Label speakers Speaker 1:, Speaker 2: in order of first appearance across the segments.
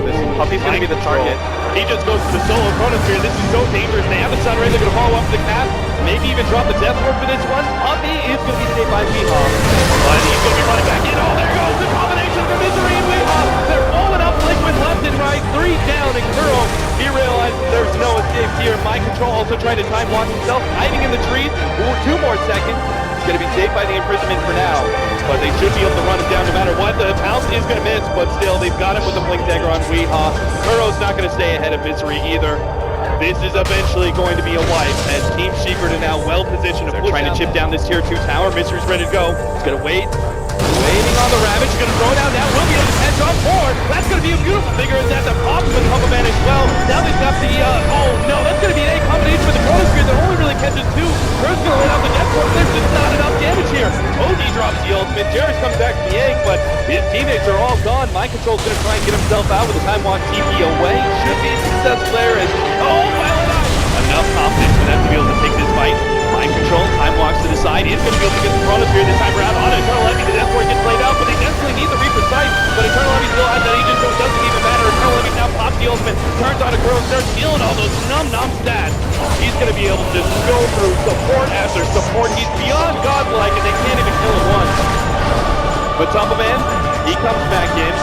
Speaker 1: into this. Puppy's gonna be the target.
Speaker 2: He just goes to the solo chronosphere. This is so dangerous. They have the sun ray. They're gonna follow up the cap. Maybe even drop the death ward for this one. Puppy is gonna be saved by Weehaw. But he's gonna be running back in. Oh, there goes the combination for Misery and Weehaw. They're blowing up Liquid left and right. 3 down, and Kuro, he realized there's no escape here. Mind Control also trying to time block himself, hiding in the trees. 2 more seconds. He's gonna be saved by the imprisonment for now. But they should be able to run it down no matter what. The pounce is gonna miss, but still, they've got him with the blink dagger on Weehaw. Kuro's not gonna stay ahead of Misery either. This is eventually going to be a wipe, as Team Secret are now well positioned to trying to chip down this tier 2 tower. Misery's ready to go. He's gonna wait. Waiting on the Ravage, gonna throw down now, will be able to catch on 4. That's gonna be a beautiful figure as that's a pop with Pump Man as well. Now they've got the, oh no, that's gonna be an A combination with the Chronosphere that only really catches 2. Kuro's gonna lay out the death force, there's just not enough damage here. OD drops the ultimate, Jarrus comes back to the egg, but his teammates are all gone. Mind Control's gonna try and get himself out with the Time Walk TP away. Should be a successful there as, oh, well enough. Enough confidence for them to be able to take this fight. Mind Control, Time Walks to the side, is going to be able to get the Chronosphere this time around on Eternal Envy. The Death Ward gets played out, but they definitely need the Reaper sight. But Eternal Envy still has that agent, so it doesn't even matter. Eternal Envy now pops the ultimate, turns on a Kuro, starts stealing all those num stats. He's going to be able to just go through support after support. He's beyond godlike, and they can't even kill him once. But Man, he comes back in.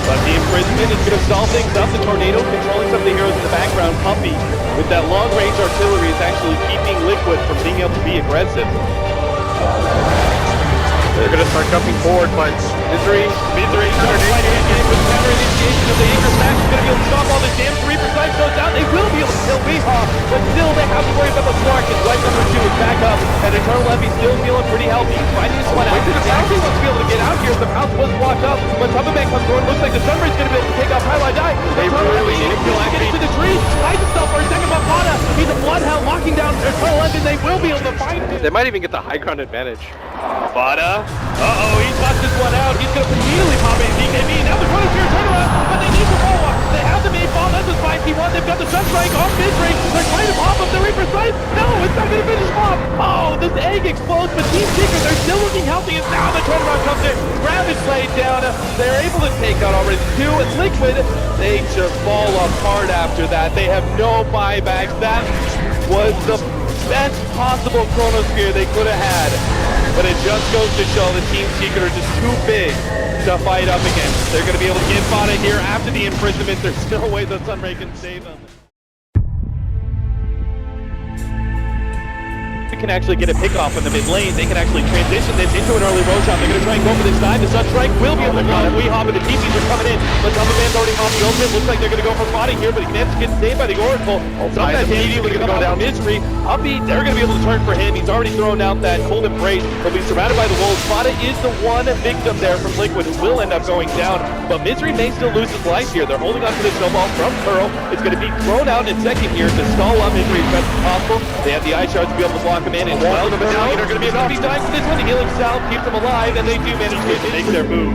Speaker 2: But the imprisonment is going to stall things up. The Tornado controlling some of the heroes in the background. Puppy, with that long-range artillery, is actually keeping Liquid from being able to be aggressive.
Speaker 1: They're gonna start jumping forward, but
Speaker 2: Misery, with counter initiation of the Anchor Smash is going to be able to stop all this damage. Reaper sight goes down. They will be able to kill Weehaw, but still they have to worry about the Slark. His life number 2 is back up, and Eternal Envy still feeling pretty healthy. He's fighting this one out. He wants to be able to get out here. The house was blocked up, but Man comes forward. Looks like the Sunray's going to be able to take out Highlight Die.
Speaker 1: They really need to kill
Speaker 2: get into the tree. Hides himself for a second, but Fada, he's a Bloodhound locking down Eternal Envy. They will be able to find him.
Speaker 1: they might even get the high ground advantage.
Speaker 2: Fada, he bust this one out. He's going to immediately pop a DKB. Now the Chronosphere turnaround, but they need the follow-up. They have the main ball. That's a spicy one. They've got the Sunstrike on mid-range. They're trying to pop up the Reaper sight. No, it's not going to finish off. Oh, this egg explodes, but Team Secret, they're still looking healthy. And now the turnaround comes in. Ravage laid down. They're able to take out already 2. And Liquid, they just fall apart after that. They have no buybacks. That was the best possible Chronosphere they could have had. But it just goes to show the Team Secret are just too big to fight up against. They're going to be able to get Fada here after the imprisonment. There's still a way the Sunray can save them. Can actually get a pick off in the mid lane. They can actually transition this into an early road shot. They're going to try and go for this side. The Sunstrike will be able to block Weehaw, but the TPs are coming in. But Man's already off the ultimate. Looks like they're going to go for Fada here, but he can get saved by the Oracle. Sometimes immediately going to go down Misery. Puppy, they're going to be able to turn for him. He's already thrown out that cold embrace. He'll be surrounded by the wolves. Fada is the one victim there from Liquid who will end up going down. But Misery may still lose his life here. They're holding on to the snowball from Kuro. It's going to be thrown out in second here to stall up Misery as best as possible. They have the Ice Shards to be able to block him in as well. Now they're going to be dying for this one. The healing salve keeps them alive, and they do manage to make their move.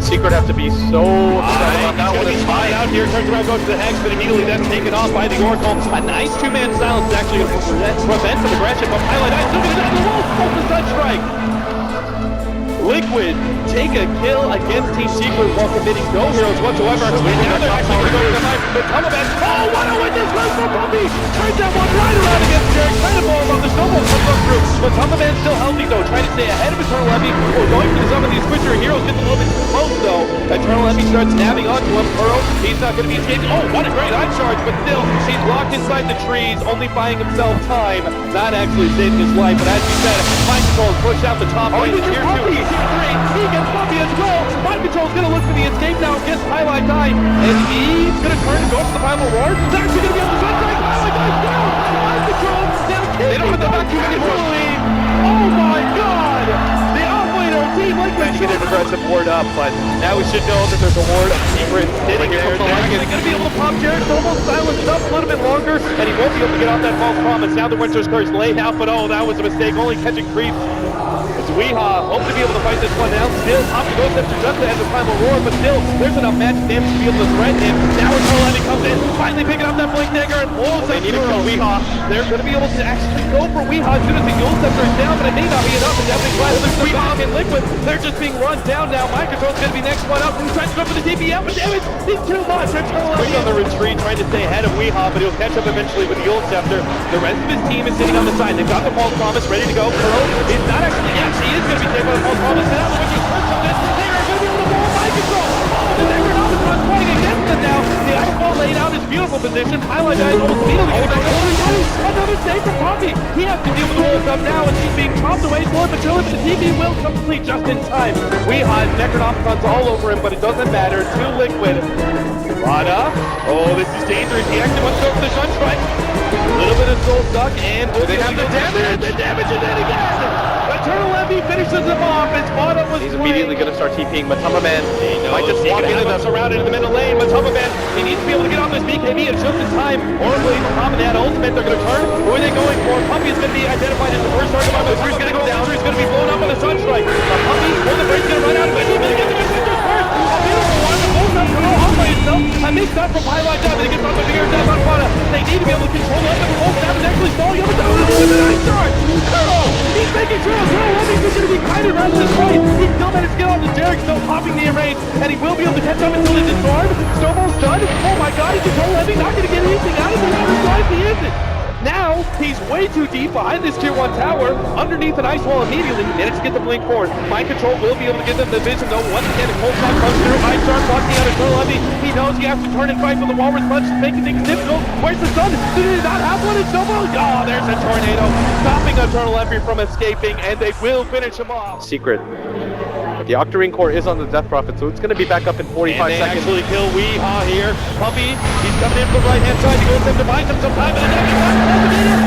Speaker 1: Secret have to be so upset about that one.
Speaker 2: He's flying out here, turns around, goes to the Hex, but immediately that's taken off by the Oracle. A nice 2-man silence is actually going to prevent some aggression, but Highlight Eye still going to die. The wall pulls the Sunstrike. Liquid take a kill against Team Secret while committing no heroes whatsoever. And now they're actually going to go to the fight. But Tumbleman, oh, what a witness was for Puppy! Turns that one right around against Jarrus, trying to blow him up. The snowball comes up through. But Tumbleman's still healthy though, trying to stay ahead of Eternal Envy. We're going for some of these switcher heroes, gets a little bit too close though. Eternal Envy starts nabbing onto him. Pearl, he's not going to be escaping. Oh, what a great eye charge, but still, he's locked inside the trees, only buying himself time, not actually saving his life. But as you said, Mind Control push out the top lane. Tier 2, he gets Puppy as well. Mind Control's going to look for the escape now against Highlight Die, and he's going to turn and go for the final ward. They're actually going to be able to Sunstrike. Highlight Die's down. Mind Control now. They don't have the back too many lead. Oh my God! The offlaner Team Liquid should have aggressive ward up, but now we should know that there's a ward of Secret sitting there. They're actually going to be able to pop Jarrus. Almost silenced up a little bit longer, and he won't be able to get off that false promise. Now the Winter's Curse laid out, but oh, that was a mistake. Only catching creep. Weehaw hope to be able to fight this one now. Still, Poppy goes up to just as the primal roar, but still, there's enough magic damage to be able to threaten him. Now Eternal Envy comes in, finally picking up that Blink Dagger and pulls up to Weehaw. They're going to be able to actually go for Weehaw as soon as the Yule Scepter is down, but it may not be enough. And definitely glad that Weehaw and Liquid, they're just being run down now. Mind Control's going to be next one up. Tries to go for the DPM, but damage is too much. Eternal Envy on the retreat, trying to stay ahead of Weehaw, but he'll catch up eventually with the Yule Scepter. The rest of his team is sitting on the side. They've got the False Promise ready to go. Pearl is not actually, yes, he is going to be taken by the False Promise. Now the Witcher's first of this, they are going to be able to roll Mind Control. The Necronomicon playing against them now. The Iceball laid out his beautiful position. Highlight eyes almost immediately. Another save for Poppy. He has to deal with the wolves up now, and she's being chopped away slowly but surely, but the TV will complete just in time. Weehaw, Necronomicons all over him, but it doesn't matter. Too Liquid. Rada. Oh, this is dangerous. He actually wants to go for the Sunstrike. A little bit of soul suck, and they have the damage. The damage is in again. Eternal Envy finishes him off as Vada was
Speaker 1: He's immediately going to start TPing Matama Man.
Speaker 2: Might just walk into them, surrounded in the middle lane. Matama Man, he needs to be able to get off this BKB at just in time. Horribly, Matama Man ultimate, they're going to turn. Who are they going for? Puppy is going to be identified as the first target by Misery's going to go down. Misery's going to be blown up on the Sunstrike. Puppy, for the break's going to run out of it. He's going to get the Misery first. A beautiful one. The bull's up to go off by itself. A mix up from highlight down, but it gets off the bigger death on Vada. They need to be able to control it. The bull's down and actually stalling up. The nice start. Curl. He's making sure Eternal Envy's going to be kited around this fight. He still managed to get on the Derek, still popping the array, and he will be able to catch up until it's disarmed. Snowball's done. Oh my god, he's Eternal Envy not going to get anything out of the other side. He isn't. Now, he's way too deep behind this tier 1 tower, underneath an ice wall immediately. Managed to get the blink forward. Mind Control will be able to give them the vision though. Once again, a cold shot comes through. Ice Shark blocking out Eternal Envy. He knows he has to turn and fight with the Walrus Punch, making things difficult. Where's the sun? Did he not have one? It's Snowball. Oh, there's a tornado, stopping Eternal Envy from escaping, and they will finish him off.
Speaker 1: Secret. The Octarine core is on the Death Prophet, so it's going to be back up in 45
Speaker 2: and they
Speaker 1: seconds.
Speaker 2: Actually kill Weehaw here. Puppy, he's coming in from the right-hand side. He goes in to buy him some time, and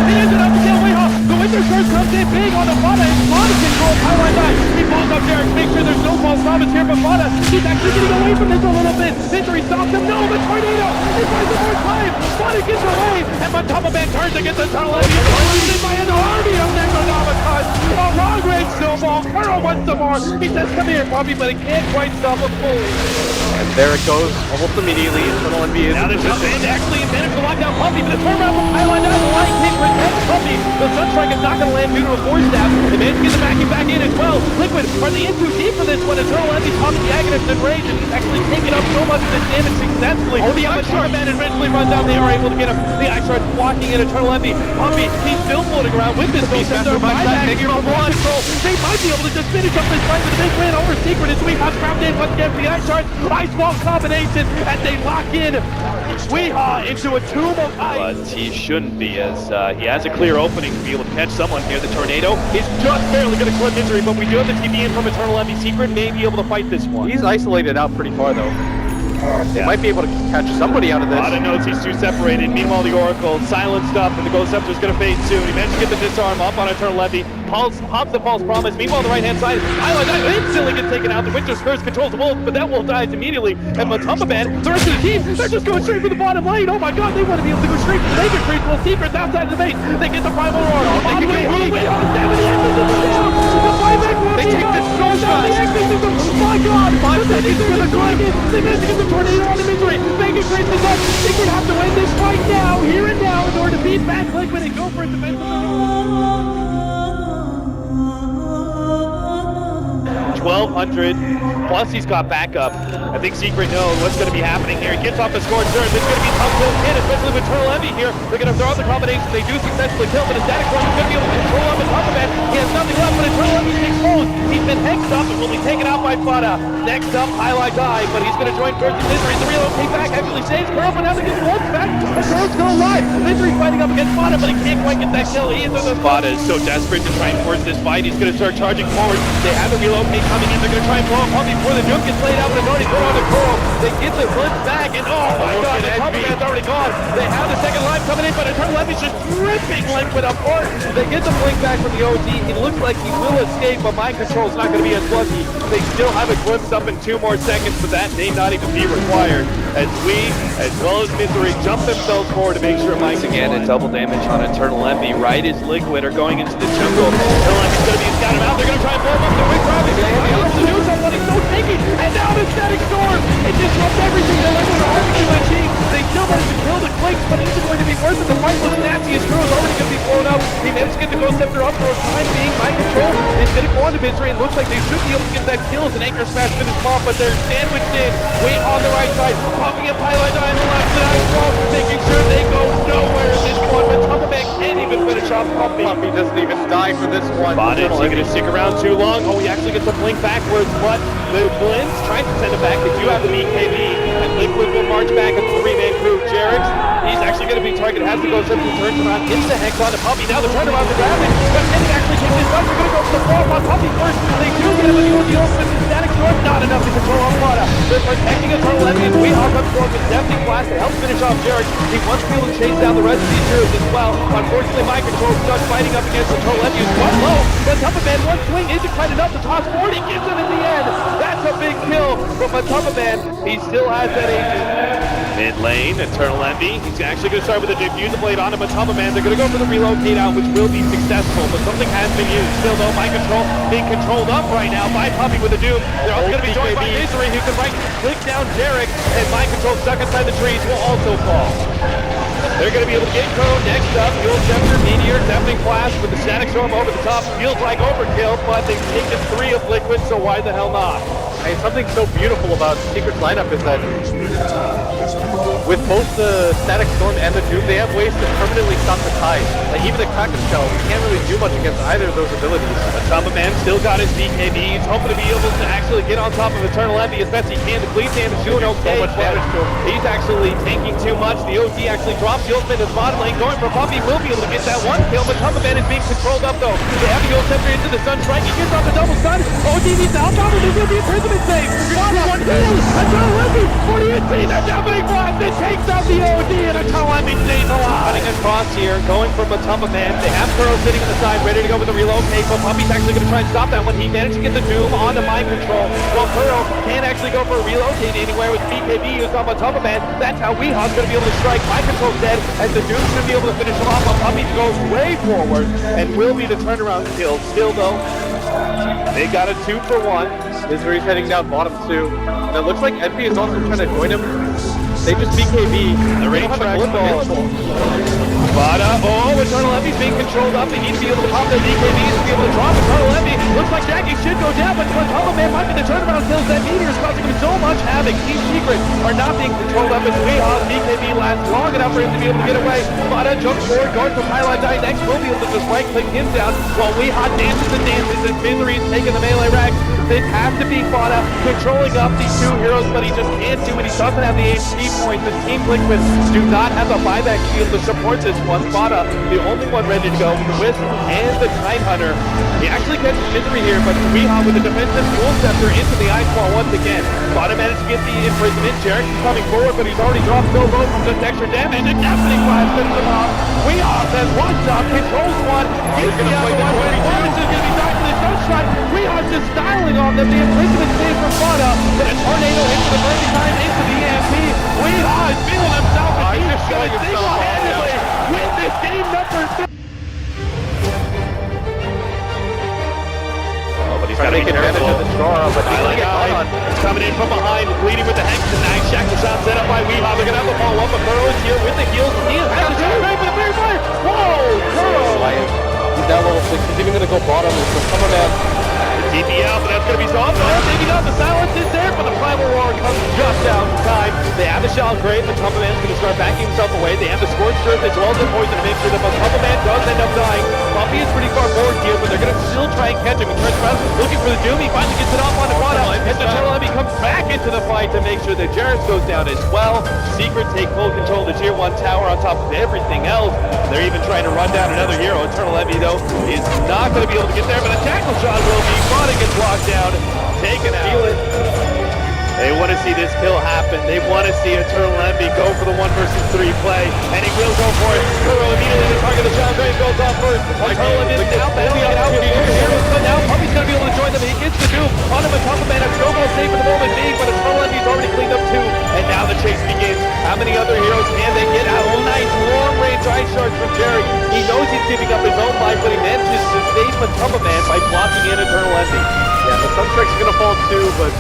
Speaker 2: he ends up to kill Weehaw. The Winter Curse comes in big on the Vada, and Vada controls highlight eye. He falls up Derek, make sure there's no false promise here, but Vada, he's actually getting away from this a little bit. Misery stops him. No, but Tornado, he finds the more time. Vada gets away, and Matama Man turns against Eternal Envy. He's in by an army of Necronomicon. A long-range snowball. Curl wants some more. He says, come here, Puppy, but he can't quite stop him fully.
Speaker 1: And there it goes, almost immediately. Eternal Envy is
Speaker 2: now the jump in actually managed to lock down Puppy, but the turnaround from highlight down the line can't protect Puppy. The Sunstrike is not going to land due to a force stab. They managed to get the backing back in as well. Liquid, are they in too deep for this one? Eternal Envy's popping the Agonist in rage, and he's actually taking up so much of this damage successfully. The Ice Shard Man eventually runs down. They are able to get him. The Ice Shard blocking in Eternal Envy. Puppy, he's still floating around with this beast after buyback from one control. They might be able to just finish up this fight with a big win over Secret as Weehaw's trapped in once again for the Ice Shard. Ice Wall combination, and they lock in Weehaw into a tomb of ice. But he shouldn't be, as he has a clear opening to be able to catch someone here. The Tornado is just barely going to clip Misery, but we do have the TP in from Eternal Envy. Secret may be able to fight this one.
Speaker 1: He's isolated out pretty far though. They might be able to catch somebody out of this.
Speaker 2: Vada knows he's too separated. Meanwhile, the Oracle silenced up, and the Ghost Scepter is going to fade soon. He managed to get the disarm up on Eternal Envy. Pops the False Promise. Meanwhile, the right-hand side, Highlight instantly gets taken out. The Winter's Curse controls the Wolf, but that Wolf dies immediately. And Matama Man, the rest of the team, they're just going straight for the bottom lane. Oh my god, they want to be able to go straight for the Naked Creep. Well, Secret's outside of the base. They get the Primal Roar. On the way, on 70 X's is down. The 5X
Speaker 1: They take this so fast.
Speaker 2: Oh my god, 5 seconds to the dragon. They managed to get the Tornado on the Misery. Naked Creep is up. Secret have to win this fight now, here and now, in order to beat back Liquid and go for it defensively. 1,200, plus he's got backup. I think Secret knows what's going to be happening here. He gets off the score turn. It's going to be tough to hit, especially with Eternal Envy here. They're going to throw out the combination. They do successfully kill, but Static Force is going to be able to control up the top of it. He has nothing left, but Eternal Envy takes hold. He's been hexed up and will be taken out by Fada. Next up, Highlight Die, but he's going to join towards the Misery. The reload take back actually saves Curl, but now they get the Wolf back. And Curl's still alive. Misery's fighting up against Fada, but he can't quite get that kill either. Fada is so desperate to try and force this fight. He's going to start charging forward. They have the reload take coming in. They're going to try and blow him up before the nuke gets laid out, but it's already put on the Coral. They get the blitz back, and oh my god, the Puppy Man's already gone. They have the second line coming in, but Eternal Envy's just ripping Liquid apart. They get the blink back from the OG. It looks like he will escape, but Mind Control's not going to be as lucky. They still have a glimpse up in 2 more seconds, but that may not even be required. as we, as well as Misery, jump themselves forward to make sure Mike's again and double damage on Eternal Envy. Right as Liquid are going into the jungle. Eternal Envy's going to be scattered out. They're going to try and blow him up the wing traffic. He wants to do something. He's so sneaky. And now the Static Storm. It disrupts everything that Liquid are hoping to achieve. They still managed to kill the Clinks, but he's going to be worth it. The fightless nasty as Crew is already going to be blown up. He managed to get the Ghost Scepter up for a time being. Mind control is going to go on to Misery. It looks like they should be able to get that kill as an anchor smash finish off, but they're sandwiched in. Wait on the right side. Popping a pylon on the left side. Making sure they go nowhere in this one. But Tumbleman can't even finish off Puppy.
Speaker 1: Puppy doesn't even die for this one.
Speaker 2: Is he going to stick around too long? Oh, he actually gets a blink backwards, but the Blins trying to send him back. They do have the BKB, and Liquid will march back as a three-man crew. Jarix, he's actually going to be targeted. Has to go since he turns around. Hits the Hex on to Puppy. Now the turnaround to grab it. But can he actually take this up? They're going to go for the fall on Puppy first. They do get him, but the ultimate is Static Storm. Not enough to control on Fada. They're protecting Eternal Envy. We hop up for him with Deafening Blast to help finish off Jarix. He wants to be able to chase down the rest of these heroes as well. Unfortunately, Mind Control stuck fighting up against Eternal Envy. He's quite low, but Tumbleman, one swing isn't quite enough to toss forward. He gets him in the end. That's a big kill from Tumbleman. He still has that agent. Mid lane, Eternal Envy. He's actually going to start with a Diffuser Blade on him, but Tumbleman, they're going to go for the relocate out, which will be successful, but something has been used. Still though, Mind Control being controlled up right now by Puppy with a Doom. They're also going to be joined by Misery, who can click down Jarix, and Mind Control stuck inside the trees will also fall. They're going to be able to get Crow next up. Fuel Scepter, Meteor, Deafening Blast with the Static Storm over the top. Feels like overkill, but they've taken 3 of Liquid, so why the hell not?
Speaker 1: Hey, something so beautiful about Secret's lineup is that with both the Static Storm and the Doom, they have ways to permanently stop the tide. Like even the Kraken Shell, you can't really do much against either of those abilities.
Speaker 2: But Tumbleman still got his BKB. He's hoping to be able to actually get on top of Eternal Envy as best he can. The bleed damage doing okay,
Speaker 1: so much damage to him.
Speaker 2: He's actually tanking too much. The OD actually drops the ultimate in his bottom lane. Going for Puppy will be able to get that one kill, but Tumbleman is being controlled up though. They have the Gold Scepter into the Sun Strike. He gets off the double stun. OD needs to help out with the imprisonment save. One kill. Eternal Envy, 48 that Deafening Blast. It takes out the OD and Eternal Envy stays alive. Cutting across here, going from a Tumbleman. They have Kuro sitting on the side, ready to go with the relocate, but Puppy's actually going to try and stop that one. He managed to get the Doom onto Mind Control. Well, Kuro can't actually go for a relocate anywhere with BKB used on Tumbleman. That's how Weehaw's going to be able to strike. Mind Control dead, and the Doom should be able to finish him off. But Puppy goes way forward and will be the turnaround kill. Still though, they got a 2 for 1.
Speaker 1: Misery's heading down bottom too. And it looks like MP is also trying to join him. They just BKB.
Speaker 2: The range track available. Eternal Envy's being controlled up. They need to be able to pop their BKBs to be able to drop Eternal Envy. Looks like Jackie should go down, but Tumbleman might be the turnaround kills. That Meteor is causing him so much havoc. Team Secret are not being controlled up as Weehaw's BKB lasts long enough for him to be able to get away. Fada jumps forward, guard for Pylon Die next. Will be able to just right-click him down while Weehaw dances and dances as Misery is taking the melee rack. It has to be Fada controlling up these 2 heroes, but he just can't do it. He doesn't have the HP points. The Team Liquid do not have a buyback shield to support this one. Fada, the only one ready to go with the Wisp and the Tidehunter. He actually catches Misery here, but Weehaw with the defensive Fuel Scepter into the Ice Wall once again. Fada managed to get the imprisonment. Jarix is coming forward, but he's already dropped so low from just extra damage. And Deafening Blast finishes him off. Weehaw says one shot, controls one, gets the other one. This is going to be done for the Sunshine. Weehaw's just styling on them. The imprisonment stays from Fada, but a tornado into the burning time into the EMP. Weehaw is feeling himself, and he's going to single-handedly win this game number 3. But he's got to take advantage of the storm, but he's coming in from behind, leading with the Hex tonight. Shackle shot set up by Weehaw. They're going to have a follow-up, but Kuro is here with the heals. He is out of the right for the very fire. Whoa, Kuro!
Speaker 1: He's down level 6. He's even going to go bottom. He's coming down.
Speaker 2: TP out, but that's going to be solved. Oh, maybe not. The silence is there, but the Primal Roar comes just out in time. They have the Shell Grave, but Tumbleman's going to start backing himself away. They have the Scorched Earth as well as the Poison to make sure that Tumbleman does end up dying. Puppy is pretty far forward here, but they're going to still try and catch him. He turns around, looking for the Doom. He finally gets it off on the Fada, and the Eternal Envy comes back into the fight to make sure that Jarix goes down as well. Secret take full control of the Tier 1 tower on top of everything else. They're even trying to run down another hero. Eternal Envy, though, is not going to be able to get there, but a tackle shot will be. Fada gets locked down, taken out. They want to see this kill happen. They want to see Eternal Envy go for the 1 versus 3 play, and he will go for it. Kuro immediately to target the Shell Grave goes off first. Eternal Envy is out, bailing it out with the heroes, but now Puppy's going to be able to join them. He gets the Doom on him, a Tumbleman. A Snowball safe for the moment being, but Eternal Envy's already cleaned up 2, and now the chase many other heroes can they get out? Nice long-range ice charge from Jerry. He knows he's giving up his own life, but he manages to save Matuma Man by blocking in Eternal Ending.
Speaker 1: Yeah, the Sunstrike's gonna fall too, but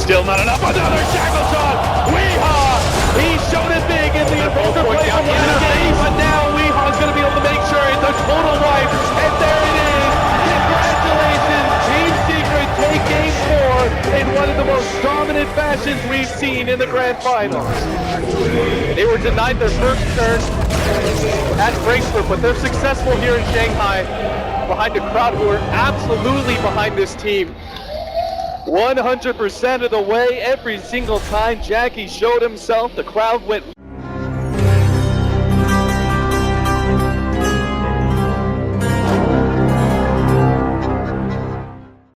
Speaker 2: Still not enough. Another shackle shot. Weehaw! He showed it big in the Invoker play from the game, but now Weehaw's going to be able to make sure it's a total wipe. And there it is. Congratulations, Team Secret take game 4 in one of the most dominant fashions we've seen in the grand final.
Speaker 1: they were denied their first turn at Frankfurt, but they're successful here in Shanghai behind a crowd who are absolutely behind this team.
Speaker 2: 100% of the way, every single time Jackie showed himself, the crowd went